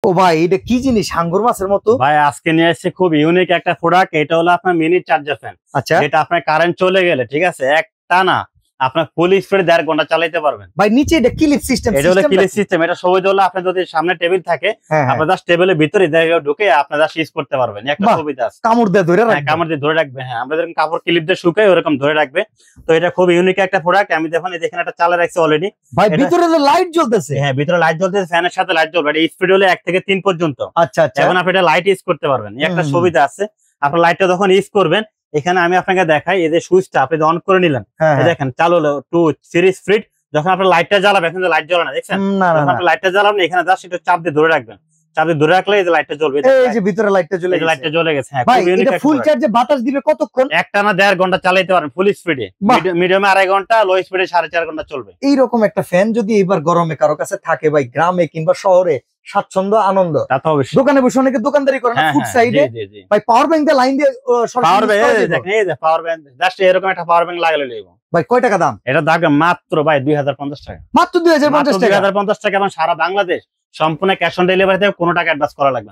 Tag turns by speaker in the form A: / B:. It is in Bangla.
A: ও ভাই এটা কি জিনিস, হাঙ্গর মাছের মতো?
B: ভাই আজকে নিয়ে আসছে খুব ইউনিক একটা প্রোডাক্ট। এটা হলো আপনার মিনি চার্জার ফ্যান।
A: আচ্ছা,
B: যেটা আপনার কারেন্ট চলে গেলে, ঠিক আছে, একটা না আপনার ফুল স্পিডে 1.5 ঘন্টা চালাতে পারবেন।
A: ভাই নিচে এটা ক্লিপ সিস্টেম?
B: এটা হলো ক্লিপ সিস্টেম। এটা সহজ হলো, আপনার যদি সামনে টেবিল থাকে, আপনার জাস্ট টেবিলের ভিতরে ঢুকে আপনার জাস্ট ইউজ করতে পারবেন। একটা সুবিধা আছে,
A: কামড় দিয়ে ধরে রাখবে।
B: কামড় দিয়ে ধরে রাখবে। হ্যাঁ, আমরা যেরকম কাপড় ক্লিপ দিয়ে শুকাই ওরকম ধরে রাখবে। তো এটা খুব ইউনিক একটা প্রোডাক্ট। আমি দেখুন এখানে একটা চালা রাখছি অলরেডি।
A: ভাই ভিতরে তো লাইট জ্বলতেছে?
B: হ্যাঁ, ভিতরে লাইট জ্বলতেছে, ফ্যানের সাথে লাইট জ্বলবে। এটা স্পিড হলো 1 থেকে 3 পর্যন্ত।
A: আচ্ছা আচ্ছা,
B: এখন আপনি এটা লাইট ইউজ করতে পারবেন। একটা সুবিধা আছে, আপনার লাইটটা যখন ইউজ করবেন, এখানে আমি আপনাকে দেখাই, এই যে সুইচটা আপনি অন করে নিলেন, দেখেন চালু হলো 2 সিরিজ ফিট। যখন আপনার লাইটটা জ্বালাবে, এখন লাইট জ্বলে না, দেখছেন? যখন আপনি লাইটটা জ্বালাবেন, এখানে জাস্ট একটু চাপ দিয়ে ধরে রাখবেন। চাপ দিয়ে ধরে রাখলে এই যে লাইটটা জ্বলবে।
A: এই যে ভিতরে লাইটটা জ্বলে গেছে।
B: লাইটটা জ্বলে গেছে। হ্যাঁ,
A: ভাই এটা ফুল চার্জে বাতাস দিবে কতক্ষণ?
B: একটানা 1.5 ঘন্টা চালাতে পারেন ফুল স্পিডে। মিডিয়ামে 2.5 ঘন্টা, লো স্পিডে 4.5 ঘন্টা চলবে।
A: এইরকম একটা ফ্যান যদি এবার গরমে কারো কাছে থাকে ভাই, গ্রামে কিংবা শহরে, স্বাচ্ছন্দ্য আনন্দ। দোকানে বসে অনেকে দোকানদারি করে না, ফুড সাইডে ভাই পাওয়ার ব্যাংক দিয়ে লাইন দিয়ে
B: পাওয়ার ব্যাংক, দেখেন এই যে পাওয়ার ব্যাংক, জাস্ট এরকম একটা পাওয়ার ব্যাংক লাগালে লইবো।
A: ভাই কয় টাকা দাম?
B: এটা দাম মাত্র ভাই 2050 টাকা।
A: মাত্র 2050 টাকা?
B: 2050 টাকা। এবং সারা বাংলাদেশ সম্পূর্ণ ক্যাশ অন ডেলিভারিতে, কোনো টাকা অ্যাডভান্স করা লাগবে না।